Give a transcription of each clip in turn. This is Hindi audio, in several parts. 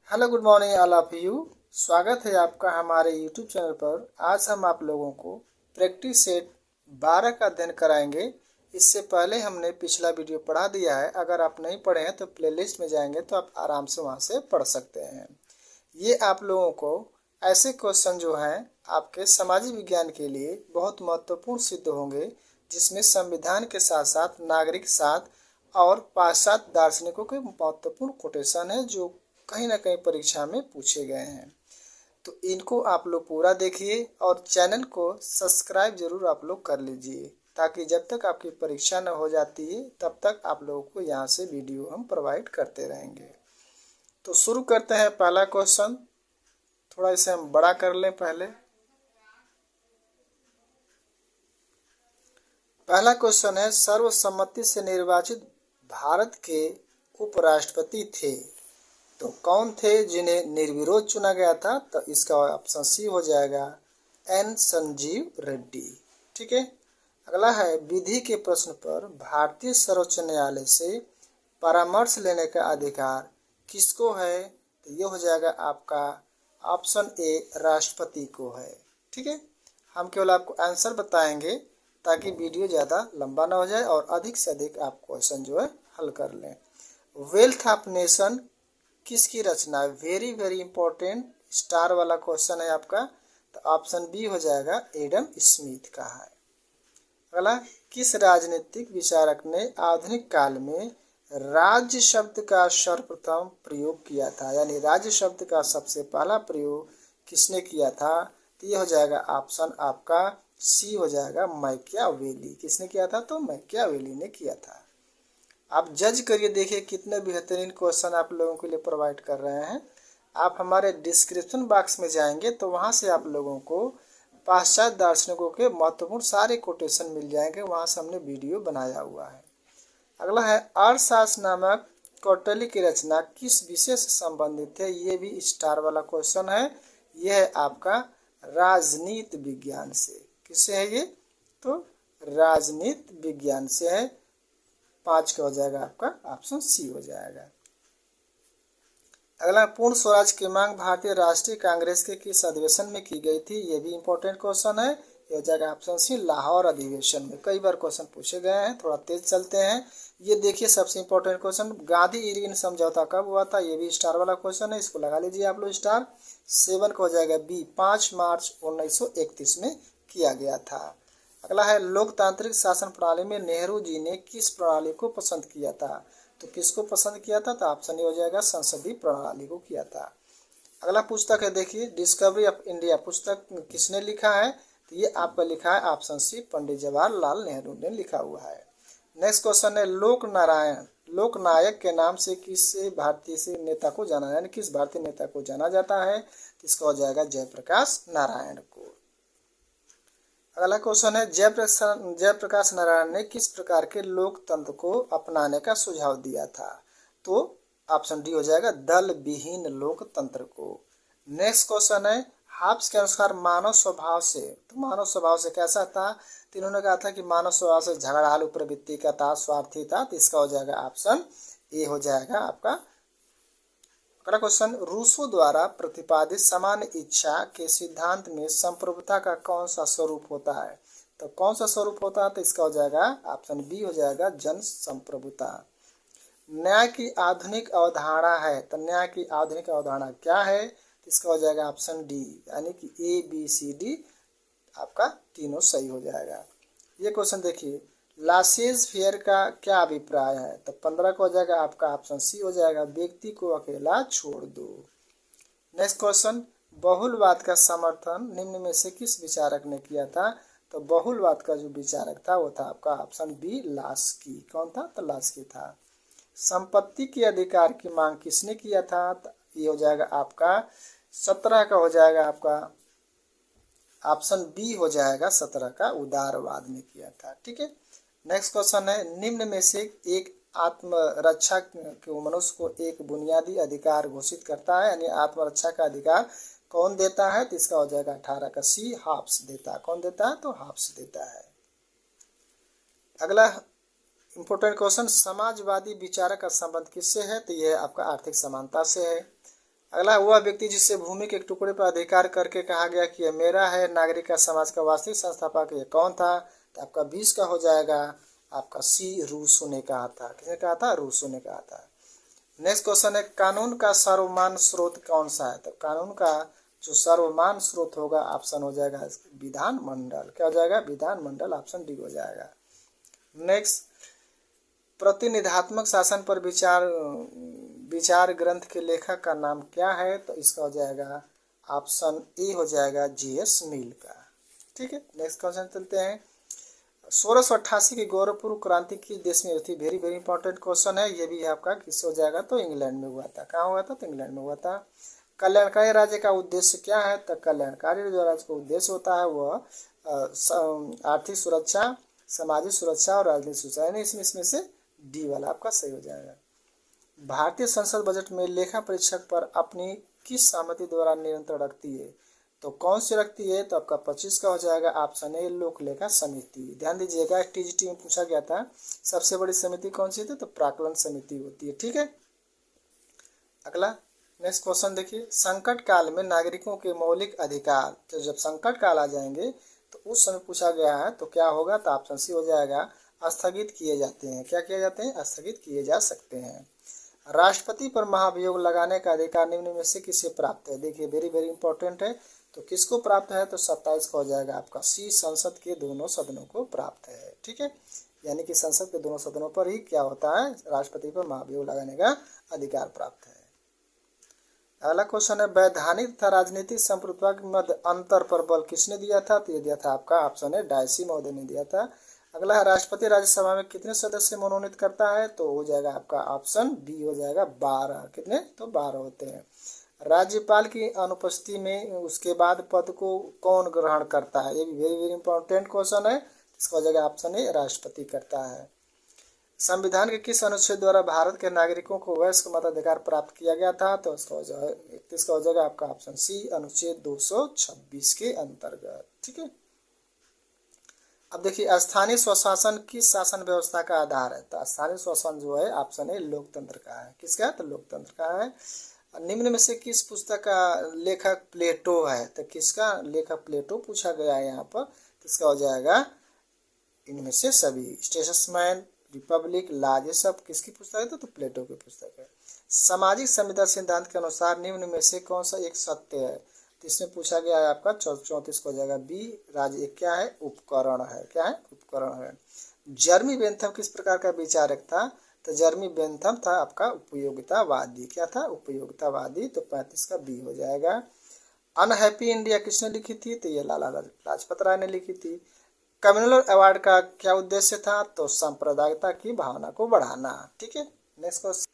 Hello good morning all of you. स्वागत है आपका हमारे यूट्यूब चैनल पर। आज हम आप लोगों को प्रैक्टिस सेट 12 का अध्ययन कराएंगे। इससे पहले हमने पिछला वीडियो पढ़ा दिया है। अगर आप नहीं पढ़े हैं तो प्लेलिस्ट में जाएंगे तो आप आराम से वहां से पढ़ सकते हैं। ये आप लोगों को ऐसे क्वेश्चन जो हैं आपके सामाजिक विज्ञान के लिए बहुत महत्वपूर्ण सिद्ध होंगे, जिसमें संविधान के साथ साथ नागरिक साथ और पाश्चात्य दार्शनिकों के महत्वपूर्ण कोटेशन है जो कहीं ना कहीं परीक्षा में पूछे गए हैं। तो इनको आप लोग पूरा देखिए और चैनल को सब्सक्राइब जरूर आप लोग कर लीजिए, ताकि जब तक आपकी परीक्षा न हो जाती है तब तक आप लोगों को यहाँ से वीडियो हम प्रोवाइड करते रहेंगे। तो शुरू करते हैं पहला क्वेश्चन। थोड़ा इसे हम बड़ा कर लें। पहला क्वेश्चन है, सर्वसम्मति से निर्वाचित भारत के उपराष्ट्रपति थे तो कौन थे जिन्हें निर्विरोध चुना गया था? तो इसका ऑप्शन सी हो जाएगा, एन संजीव रेड्डी। ठीक है। अगला है, विधि के प्रश्न पर भारतीय सर्वोच्च न्यायालय से परामर्श लेने का अधिकार किसको है? तो ये हो जाएगा आपका ऑप्शन ए, राष्ट्रपति को है। ठीक है। हम केवल आपको आंसर बताएंगे ताकि वीडियो ज़्यादा लंबा ना हो जाए और अधिक से अधिक आप क्वेश्चन जो है हल कर लें। वेल्थ ऑफ नेशन किसकी रचना है? वेरी वेरी इंपॉर्टेंट स्टार वाला क्वेश्चन है आपका। तो ऑप्शन बी हो जाएगा, एडम स्मिथ का है। अगला, किस राजनीतिक विचारक ने आधुनिक काल में राज्य शब्द का सर्वप्रथम प्रयोग किया था? यानी राज्य शब्द का सबसे पहला प्रयोग किसने किया था? तो ये हो जाएगा ऑप्शन आपका सी हो जाएगा, मैकियावेली। किसने किया था? तो मैकियावेली ने किया था। आप जज करिए, देखिए कितने बेहतरीन क्वेश्चन आप लोगों के लिए प्रोवाइड कर रहे हैं। आप हमारे डिस्क्रिप्शन बॉक्स में जाएंगे तो वहां से आप लोगों को पाश्चात्य दार्शनिकों के महत्वपूर्ण सारे कोटेशन मिल जाएंगे। वहां से हमने वीडियो बनाया हुआ है। अगला है, अर्थशास्त्र नामक कौटिल्य की रचना किस विषय से संबंधित है? ये भी स्टार वाला क्वेश्चन है। यह है आपका राजनीति विज्ञान से। किससे है ये? तो राजनीति विज्ञान से है। 5 का हो जाएगा आपका ऑप्शन सी हो जाएगा। अगला, पूर्ण स्वराज की मांग भारतीय राष्ट्रीय कांग्रेस के किस अधिवेशन में की गई थी? ये भी इंपॉर्टेंट क्वेश्चन है। ये हो जाएगा ऑप्शन सी, लाहौर अधिवेशन में। कई बार क्वेश्चन पूछे गए हैं। थोड़ा तेज चलते हैं। ये देखिए सबसे इंपॉर्टेंट क्वेश्चन, गांधी इरविन समझौता कब हुआ था? ये भी स्टार वाला क्वेश्चन है। इसको लगा लीजिए आप लोग स्टार। 7 का हो जाएगा बी, 5 मार्च 1931 में किया गया था। अगला है, लोकतांत्रिक शासन प्रणाली में नेहरू जी ने किस प्रणाली को पसंद किया था? तो किसको पसंद किया था? तो ऑप्शन ए हो जाएगा, संसदीय प्रणाली को किया था। अगला पुस्तक है, देखिए, डिस्कवरी ऑफ इंडिया पुस्तक किसने लिखा है? तो ये आपका लिखा है ऑप्शन सी, पंडित जवाहरलाल नेहरू ने लिखा हुआ है। नेक्स्ट क्वेश्चन है, लोकनायक के नाम से किस भारतीय से नेता को जाना, यानी किस भारतीय नेता को जाना जाता है? तो इसका हो जाएगा जयप्रकाश नारायण को। अगला क्वेश्चन है, जयप्रकाश नारायण ने किस प्रकार के लोकतंत्र को अपनाने का सुझाव दिया था? तो ऑप्शन डी हो जाएगा, दल विहीन लोकतंत्र को। नेक्स्ट क्वेश्चन है, हाब्स के अनुसार मानव स्वभाव से, तो मानव स्वभाव से कैसा था? तो इन्होंने कहा था कि मानव स्वभाव से झगड़ालू प्रवृत्ति का था, स्वार्थी था। तो इसका हो जाएगा ऑप्शन ए हो जाएगा आपका। अगला क्वेश्चन, रूसो द्वारा प्रतिपादित सामान्य इच्छा के सिद्धांत में संप्रभुता का कौन सा स्वरूप होता है? तो कौन सा स्वरूप होता है? तो इसका हो जाएगा ऑप्शन बी हो जाएगा, जन संप्रभुता। न्याय की आधुनिक अवधारणा है, तो न्याय की आधुनिक अवधारणा क्या है? तो इसका हो जाएगा ऑप्शन डी, यानी कि ए बी सी डी आपका तीनों सही हो जाएगा। ये क्वेश्चन देखिए, लासेज फेयर का क्या अभिप्राय है? तो 15 को हो जाएगा आपका ऑप्शन सी हो जाएगा, व्यक्ति को अकेला छोड़ दो। नेक्स्ट क्वेश्चन, बहुलवाद का समर्थन निम्न में से किस विचारक ने किया था? तो बहुलवाद का जो विचारक था वो था आपका ऑप्शन बी, लास्की। कौन था? तो लास्की था। संपत्ति के अधिकार की मांग किसने किया था? तो ये हो जाएगा आपका 17 का हो जाएगा आपका ऑप्शन बी हो जाएगा, 17 का उदारवाद ने किया था। ठीक है। नेक्स्ट क्वेश्चन है, निम्न में से एक आत्मरक्षा को मनुष्य को एक बुनियादी अधिकार घोषित करता है, यानी आत्मरक्षा का अधिकार कौन देता है? तो इसका हो जाएगा 18 का सी, हाब्स देता है। कौन देता है? तो हाब्स देता है। अगला इंपॉर्टेंट क्वेश्चन, समाजवादी विचारक का संबंध किससे है? तो यह आपका आर्थिक समानता से है। अगला, वह व्यक्ति जिससे भूमि के एक टुकड़े पर अधिकार करके कहा गया कि यह मेरा है, नागरिक का समाज का वास्तविक संस्थापक ये कौन था? तो आपका 20 का हो जाएगा आपका सी, रूसो ने कहा था। किसने कहा था? रूसो ने कहा था। नेक्स्ट क्वेश्चन है, कानून का सर्वमान्य स्रोत कौन सा है? तो कानून का जो सर्वमान्य स्रोत होगा, ऑप्शन हो जाएगा विधानमंडल। क्या हो जाएगा? विधानमंडल, ऑप्शन डी हो जाएगा। नेक्स्ट, प्रतिनिधात्मक शासन पर विचार ग्रंथ के लेखक का नाम क्या है? तो इसका हो जाएगा ऑप्शन ए हो जाएगा जीएस मिल का। ठीक है, नेक्स्ट क्वेश्चन चलते हैं। 1688 की गौरवपूर्व क्रांति किस देश में हुई थी? वेरी वेरी इंपॉर्टेंट क्वेश्चन है। ये भी आपका किससे हो जाएगा? तो इंग्लैंड में हुआ था। कहाँ हुआ था? तो इंग्लैंड में हुआ था। कल्याणकारी राज्य का उद्देश्य क्या है? तो कल्याणकारी जो राज्य का उद्देश्य होता है वह आर्थिक सुरक्षा, सामाजिक सुरक्षा और राजनीतिक सुरक्षा, यानी इसमें से डी वाला आपका सही हो जाएगा। भारतीय संसद बजट में लेखा परीक्षक पर अपनी किस सहमति द्वारा नियंत्रण रखती है? तो कौन सी रखती है? तो आपका 25 का हो जाएगा ऑप्शन ए, लोक लेखा समिति। ध्यान दीजिएगा, टीजीटी में पूछा गया था सबसे बड़ी समिति कौन सी थी? तो प्राक्कलन समिति होती है। ठीक है, अगला नेक्स्ट क्वेश्चन देखिए, संकट काल में नागरिकों के मौलिक अधिकार, तो जब संकट काल आ जाएंगे तो उस समय पूछा गया है तो क्या होगा? तो ऑप्शन सी हो जाएगा स्थगित किए जाते हैं। क्या किए जाते हैं? स्थगित किए जा सकते हैं। राष्ट्रपति पर महाभियोग लगाने का अधिकार निम्न में से किसे प्राप्त है? देखिए वेरी वेरी इंपॉर्टेंट है। तो किसको प्राप्त है? तो 27 का हो जाएगा आपका सी, संसद के दोनों सदनों को प्राप्त है। ठीक है, यानी कि संसद के दोनों सदनों पर ही क्या होता है? राष्ट्रपति पर महाभियोग लगाने का अधिकार प्राप्त है। अगला क्वेश्चन है, वैधानिक तथा राजनीतिक संप्रभुता के मध्य अंतर पर बल किसने दिया था? तो ये दिया था आपका ऑप्शन है डायसी महोदय ने दिया था। अगला है, राष्ट्रपति राज्यसभा में कितने सदस्य मनोनीत करता है? तो हो जाएगा आपका ऑप्शन बी हो जाएगा 12। कितने? तो 12 होते हैं। राज्यपाल की अनुपस्थिति में उसके बाद पद को कौन ग्रहण करता है? ये भी वेरी वेरी इंपॉर्टेंट क्वेश्चन है। इसका हो जाएगा ऑप्शन ए, राष्ट्रपति करता है। संविधान के किस अनुच्छेद द्वारा भारत के नागरिकों को वयस्क मताधिकार प्राप्त किया गया था? तो इसका हो जाएगा 31 का हो जाएगा आपका ऑप्शन सी, अनुच्छेद 226 के अंतर्गत। ठीक है, अब देखिए, स्थानीय स्वशासन किस शासन व्यवस्था का आधार है? तो स्थानीय स्वशासन जो है ऑप्शन है लोकतंत्र का है। किसका है? तो लोकतंत्र का है। निम्न में से किस पुस्तक का लेखक प्लेटो है? तो किसका लेखक प्लेटो पूछा गया है यहाँ पर। इसका हो जाएगा इनमें से सभी, स्टेट्समैन, रिपब्लिक, लाज, ये सब किसकी पुस्तक है? तो प्लेटो की पुस्तक है। सामाजिक संविदा सिद्धांत के अनुसार निम्न में से कौन सा एक सत्य है? तो इसमें पूछा गया है आपका 34 को हो जाएगा बी, राज्य एक क्या है? उपकरण है। क्या है? उपकरण है। जर्मी बेंथम किस प्रकार का विचारक था? तो जर्मी बेंथम था आपका उपयोगितावादी। क्या था? उपयोगितावादी। तो 35 का बी हो जाएगा। अनहैप्पी इंडिया किसने लिखी थी? तो ये लाला लाजपत राय ने लिखी थी। कम्युनल अवार्ड का क्या उद्देश्य था? तो सांप्रदायिकता की भावना को बढ़ाना। ठीक है, नेक्स्ट क्वेश्चन।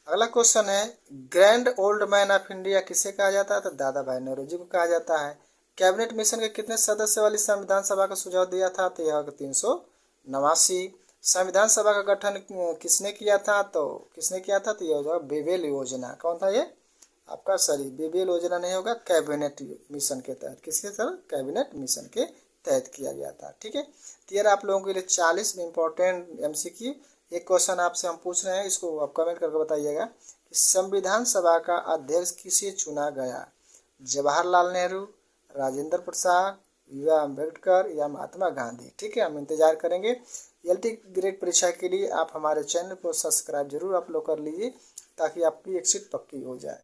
अगला क्वेश्चन है, grand old man of India किसे कहा जाता है? तो दादा भाई नौरोजी को कहा जाता है। कैबिनेट मिशन के कितने सदस्य वाली संविधान सभा का सुझाव दिया था? तो यह 389। संविधान सभा का गठन किसने किया था? तो किसने किया था? तो यह होगा बेबेल योजना। कौन था ये? आपका सॉरी, बेबेल योजना नहीं होगा, कैबिनेट मिशन के तहत। किसके तहत? कैबिनेट मिशन के तहत किया गया था। ठीक है, तो यार आप लोगों के लिए 40 इंपॉर्टेंट एमसीक्यू। एक क्वेश्चन आपसे हम पूछ रहे हैं, इसको आप कमेंट करके बताइएगा कि संविधान सभा का अध्यक्ष किसे चुना गया? जवाहरलाल नेहरू, राजेंद्र प्रसाद, बी.आर. अम्बेडकर या महात्मा गांधी? ठीक है, हम इंतजार करेंगे। एलटी ग्रेड परीक्षा के लिए आप हमारे चैनल को सब्सक्राइब जरूर आप लोग कर लीजिए ताकि आपकी एक सीट पक्की हो जाए।